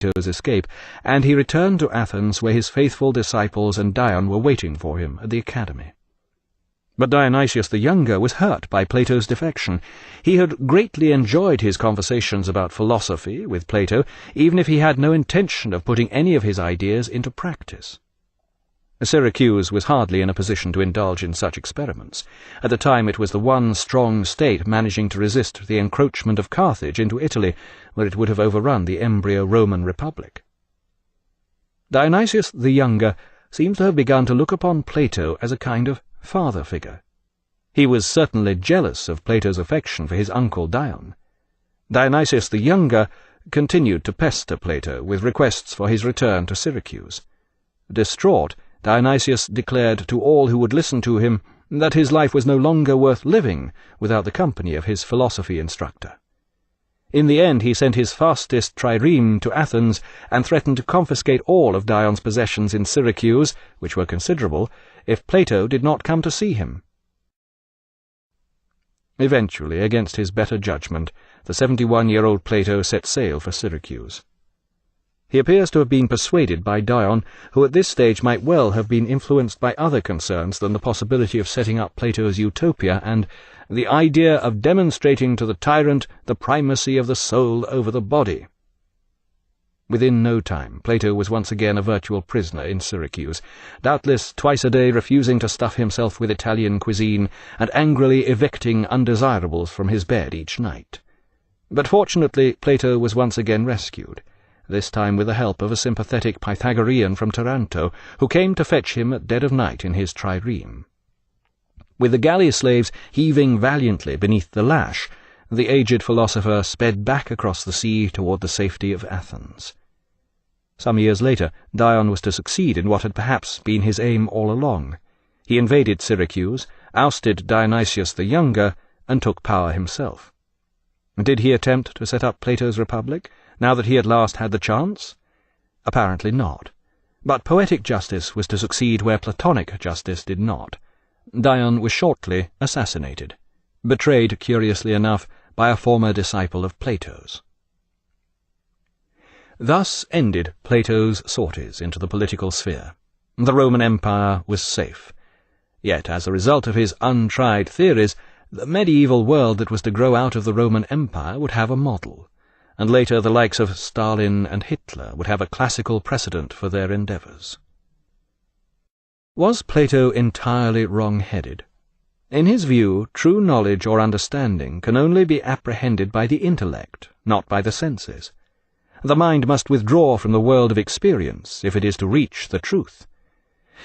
Plato's escape, and he returned to Athens, where his faithful disciples and Dion were waiting for him at the academy. But Dionysius the Younger was hurt by Plato's defection. He had greatly enjoyed his conversations about philosophy with Plato, even if he had no intention of putting any of his ideas into practice. Syracuse was hardly in a position to indulge in such experiments. At the time it was the one strong state managing to resist the encroachment of Carthage into Italy, where it would have overrun the embryo Roman Republic. Dionysius the Younger seems to have begun to look upon Plato as a kind of father figure. He was certainly jealous of Plato's affection for his uncle Dion. Dionysius the Younger continued to pester Plato with requests for his return to Syracuse. Distraught, Dionysius declared to all who would listen to him that his life was no longer worth living without the company of his philosophy instructor. In the end he sent his fastest trireme to Athens and threatened to confiscate all of Dion's possessions in Syracuse, which were considerable, if Plato did not come to see him. Eventually, against his better judgment, the 71-year-old Plato set sail for Syracuse. He appears to have been persuaded by Dion, who at this stage might well have been influenced by other concerns than the possibility of setting up Plato's utopia and the idea of demonstrating to the tyrant the primacy of the soul over the body. Within no time, Plato was once again a virtual prisoner in Syracuse, doubtless twice a day refusing to stuff himself with Italian cuisine and angrily evicting undesirables from his bed each night. But fortunately, Plato was once again rescued, this time with the help of a sympathetic Pythagorean from Taranto, who came to fetch him at dead of night in his trireme. With the galley slaves heaving valiantly beneath the lash, the aged philosopher sped back across the sea toward the safety of Athens. Some years later, Dion was to succeed in what had perhaps been his aim all along. He invaded Syracuse, ousted Dionysius the Younger, and took power himself. Did he attempt to set up Plato's Republic, now that he at last had the chance? Apparently not. But poetic justice was to succeed where Platonic justice did not. Dion was shortly assassinated, betrayed, curiously enough, by a former disciple of Plato's. Thus ended Plato's sorties into the political sphere. The Roman Empire was safe. Yet, as a result of his untried theories, the medieval world that was to grow out of the Roman Empire would have a model, and later the likes of Stalin and Hitler would have a classical precedent for their endeavours. Was Plato entirely wrong-headed? In his view, true knowledge or understanding can only be apprehended by the intellect, not by the senses. The mind must withdraw from the world of experience if it is to reach the truth.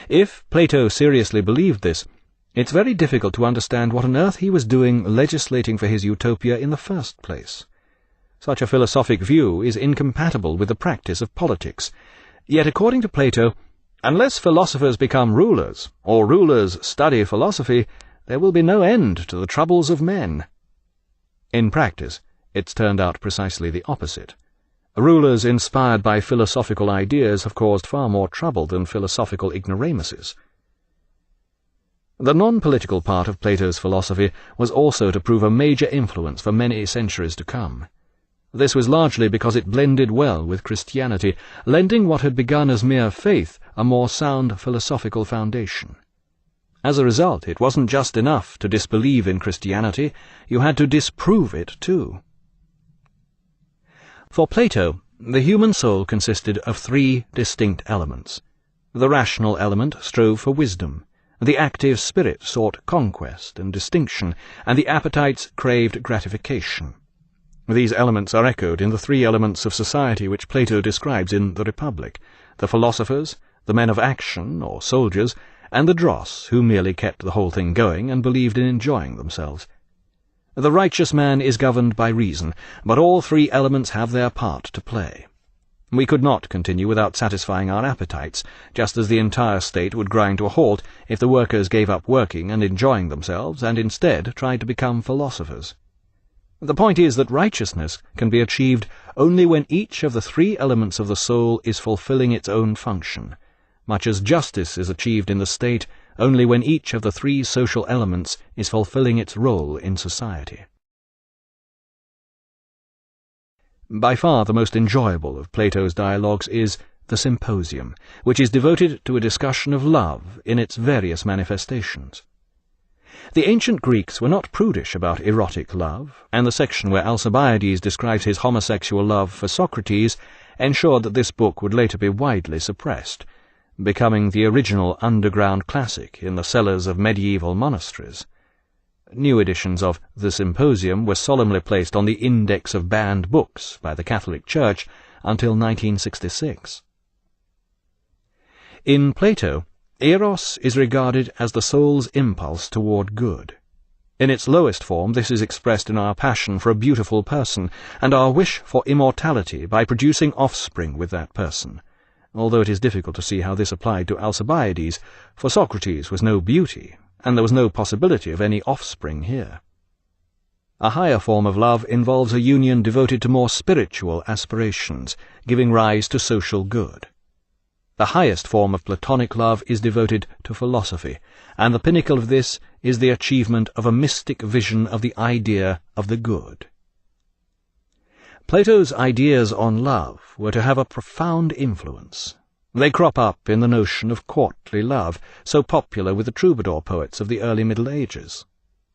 If Plato seriously believed this, it's very difficult to understand what on earth he was doing legislating for his utopia in the first place. Such a philosophic view is incompatible with the practice of politics. Yet, according to Plato, unless philosophers become rulers, or rulers study philosophy, there will be no end to the troubles of men. In practice, it's turned out precisely the opposite. Rulers inspired by philosophical ideas have caused far more trouble than philosophical ignoramuses. The non-political part of Plato's philosophy was also to prove a major influence for many centuries to come. This was largely because it blended well with Christianity, lending what had begun as mere faith a more sound philosophical foundation. As a result, it wasn't just enough to disbelieve in Christianity, you had to disprove it too. For Plato, the human soul consisted of three distinct elements. The rational element strove for wisdom, the active spirit sought conquest and distinction, and the appetites craved gratification. These elements are echoed in the three elements of society which Plato describes in the Republic: the philosophers, the men of action, or soldiers, and the dross, who merely kept the whole thing going and believed in enjoying themselves. The righteous man is governed by reason, but all three elements have their part to play. We could not continue without satisfying our appetites, just as the entire state would grind to a halt if the workers gave up working and enjoying themselves and instead tried to become philosophers. The point is that righteousness can be achieved only when each of the three elements of the soul is fulfilling its own function, much as justice is achieved in the state only when each of the three social elements is fulfilling its role in society. By far the most enjoyable of Plato's dialogues is the Symposium, which is devoted to a discussion of love in its various manifestations. The ancient Greeks were not prudish about erotic love, and the section where Alcibiades describes his homosexual love for Socrates ensured that this book would later be widely suppressed, becoming the original underground classic in the cellars of medieval monasteries. New editions of the Symposium were solemnly placed on the Index of Banned Books by the Catholic Church until 1966. In Plato, eros is regarded as the soul's impulse toward good. In its lowest form, this is expressed in our passion for a beautiful person and our wish for immortality by producing offspring with that person, although it is difficult to see how this applied to Alcibiades, for Socrates was no beauty, and there was no possibility of any offspring here. A higher form of love involves a union devoted to more spiritual aspirations, giving rise to social good. The highest form of Platonic love is devoted to philosophy, and the pinnacle of this is the achievement of a mystic vision of the idea of the good. Plato's ideas on love were to have a profound influence. They crop up in the notion of courtly love, so popular with the troubadour poets of the early Middle Ages.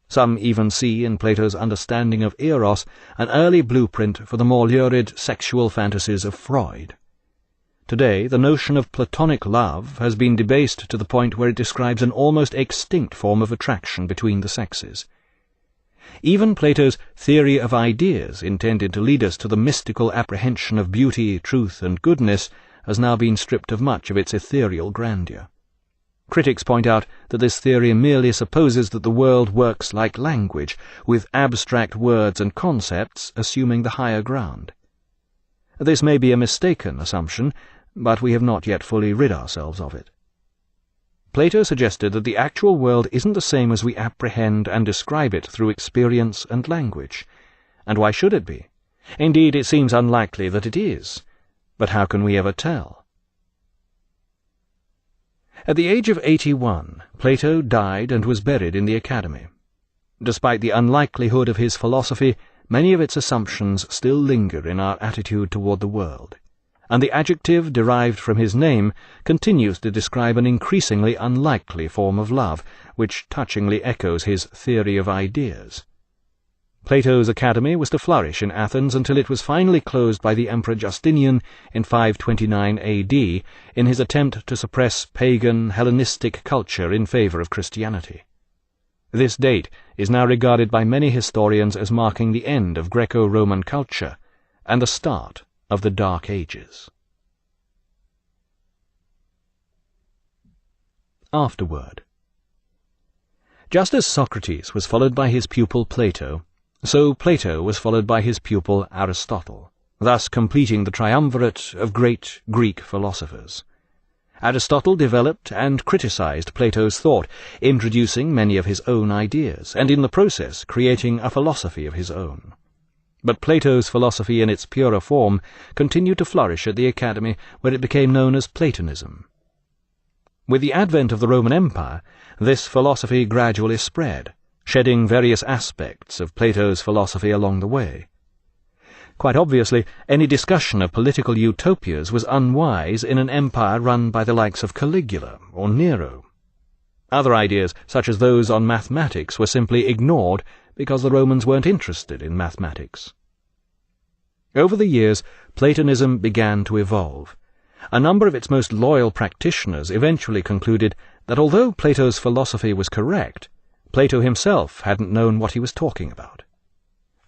Some even see in Plato's understanding of eros an early blueprint for the more lurid sexual fantasies of Freud. Today, the notion of Platonic love has been debased to the point where it describes an almost extinct form of attraction between the sexes. Even Plato's theory of ideas, intended to lead us to the mystical apprehension of beauty, truth, and goodness, has now been stripped of much of its ethereal grandeur. Critics point out that this theory merely supposes that the world works like language, with abstract words and concepts assuming the higher ground. This may be a mistaken assumption, but we have not yet fully rid ourselves of it. Plato suggested that the actual world isn't the same as we apprehend and describe it through experience and language. And why should it be? Indeed, it seems unlikely that it is. But how can we ever tell? At the age of 81, Plato died and was buried in the Academy. Despite the unlikelihood of his philosophy, many of its assumptions still linger in our attitude toward the world, and the adjective derived from his name continues to describe an increasingly unlikely form of love, which touchingly echoes his theory of ideas. Plato's Academy was to flourish in Athens until it was finally closed by the Emperor Justinian in 529 AD in his attempt to suppress pagan Hellenistic culture in favor of Christianity. This date is now regarded by many historians as marking the end of Greco-Roman culture and the start of the Dark Ages. Afterword. Just as Socrates was followed by his pupil Plato, so Plato was followed by his pupil Aristotle, thus completing the triumvirate of great Greek philosophers. Aristotle developed and criticized Plato's thought, introducing many of his own ideas, and in the process creating a philosophy of his own. But Plato's philosophy in its purer form continued to flourish at the Academy, where it became known as Platonism. With the advent of the Roman Empire, this philosophy gradually spread, shedding various aspects of Plato's philosophy along the way. Quite obviously, any discussion of political utopias was unwise in an empire run by the likes of Caligula or Nero. Other ideas, such as those on mathematics, were simply ignored because the Romans weren't interested in mathematics. Over the years, Platonism began to evolve. A number of its most loyal practitioners eventually concluded that although Plato's philosophy was correct, Plato himself hadn't known what he was talking about.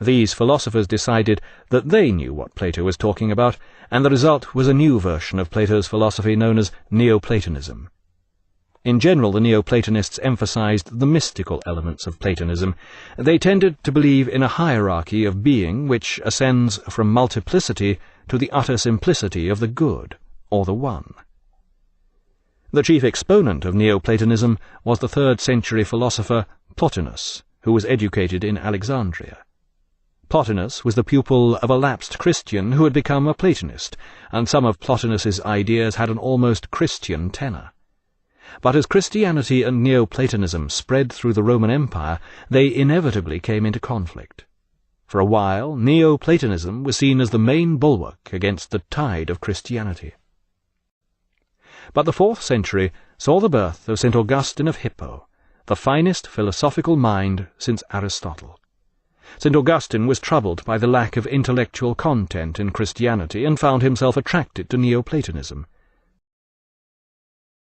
These philosophers decided that they knew what Plato was talking about, and the result was a new version of Plato's philosophy known as Neoplatonism. In general, the Neoplatonists emphasized the mystical elements of Platonism. They tended to believe in a hierarchy of being which ascends from multiplicity to the utter simplicity of the good, or the one. The chief exponent of Neoplatonism was the 3rd century philosopher Plotinus, who was educated in Alexandria. Plotinus was the pupil of a lapsed Christian who had become a Platonist, and some of Plotinus's ideas had an almost Christian tenor. But as Christianity and Neoplatonism spread through the Roman Empire, they inevitably came into conflict. For a while, Neoplatonism was seen as the main bulwark against the tide of Christianity. But the 4th century saw the birth of St. Augustine of Hippo, the finest philosophical mind since Aristotle. St. Augustine was troubled by the lack of intellectual content in Christianity and found himself attracted to Neoplatonism.